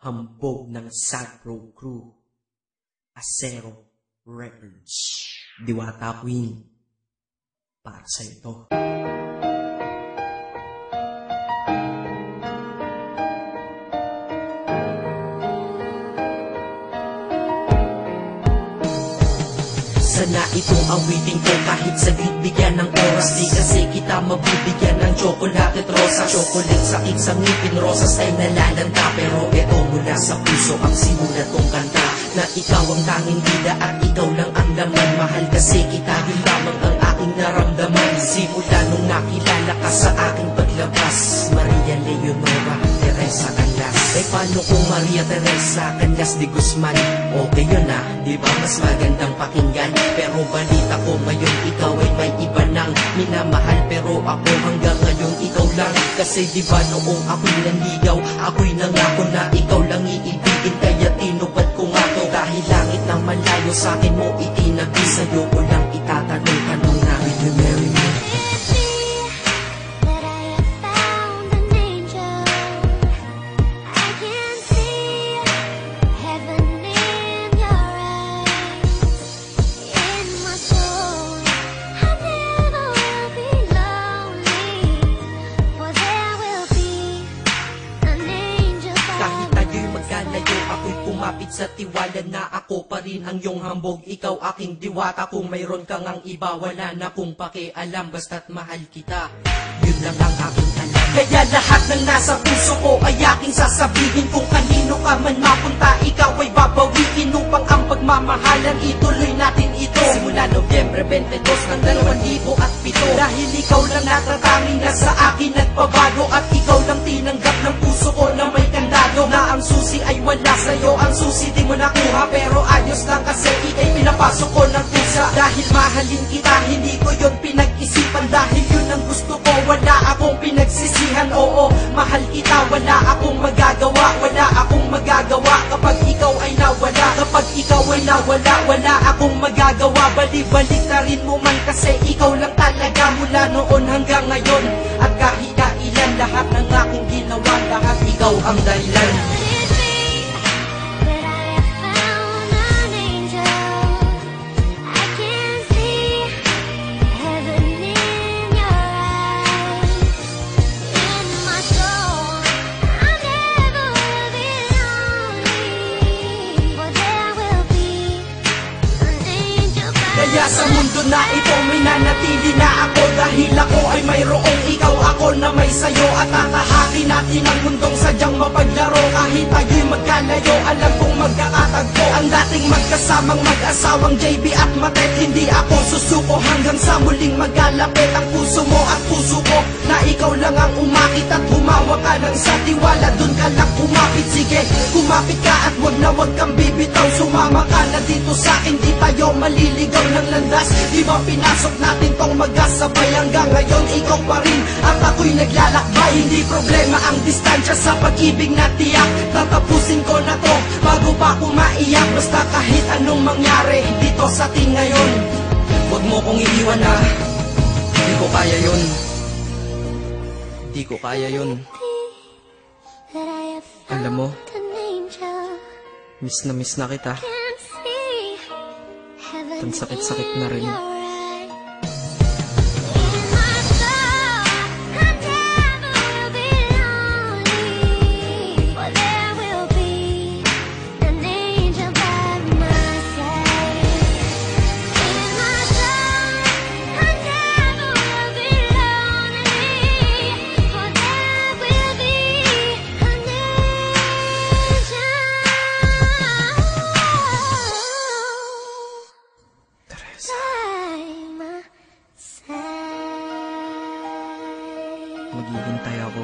hambog ng Sagpro Crew, Acero Records, Diwata Queen, para sa ito. Sana itong awitin ko kahit saglit bigyan ng oras. Di kasi kita mabibigyan ng tsokolate at rosas. Chocolate sakit sa ngipin, rosas ay nalalanta. Pero eto mula sa puso ang simulat kong kanta, na ikaw ang tanging bida at ikaw lang ang laman. Mahal kasi kita, yun lamang ang aking naramdaman. Simula nung nakilala ka sa aking paglabas. Maria Leonora Teresa Canlas. Eh paano kung Maria Teresa Canlas de Guzman? Okay yun ah, di ba mas magandang pakinggan? Pero balita ko ngayon ikaw ay may iba nang minamahal. Pero ako hanggang ngayon ikaw lang. Kasi di ba noong ako'y nanligaw, ako'y nangako na ikaw lang iibigin. Kaya tinupad ko nga to, dahil langit na malayo sa akin mo itinabi. Sa'yo ko lang itatanong na, will you marry me? Kumapit sa tiwala na ako pa rin ang iyong hambog. Ikaw aking diwata, kung mayroon kang ang iba, wala na kung pakialam, basta't mahal kita, yun lang ang aking alam. Kaya lahat ng nasa puso ko ay aking sasabihin. Kung kanino ka man mapunta, ikaw ay babawiin, upang ang pagmamahalan ituloy natin ito. Simula Nobyembre 22 ng 2007, dahil ikaw lang natatanging na sa akin nagpabago. At ikaw lang tinanggap ng puso ko na may kandado, na ang susi ay wala sa'yo, ang susi di mo nakuha. Pero ayos lang kasi ikay pinapasok ko ng pusa. Dahil mahalin kita, hindi ko yun pinag-isipan. Dahil yun ang gusto ko, wala akong pinagsisihan. Oo, mahal kita, wala akong magagawa. Wala akong magagawa kapag ikaw ay nawala. Kapag ikaw ay nawala, wala akong magagawa. Balik-balik na rin mo man kasi ikaw lang talaga, mula noon hanggang ngayon. At kahit kailan, lahat ng aking ginawa, lahat ikaw ang dahilan. Kaya sa mundo na ito minanatili na ako, dahil ako ay mayroong ikaw, ako na may sayo. At tatahaki natin ang mundong sadyang mapaglaro. Kahit tayo'y magkalayo, alam kong magkakatagpo. Ang dating magkasamang mag-asawang JB at Matet, hindi ako susuko hanggang sa muling magkalapit ang puso mo at puso ko, na ikaw lang ang umakit at humawak ka lang sa tiwala. Dun ka lang kumapit, sige kumapit ka at wag kang bibitaw. Sumama ka na dito sa akin, di tayo maliligaw ng landas. Di ba pinasok natin tong magkasabay, hanggang ngayon ikaw pa rin at ako'y naglalakbay. Hindi problema ang distansya sa pag-ibig na tiyak. Tatapusin ko na to bago pa ako maiyak. Basta kahit anong mangyari dito sa atin ngayon, wag mo kong iiwan na, di ko kaya yun. Di ko kaya yun. Alam mo, miss na kita. Ang sakit-sakit na rin. Maghihintay ako.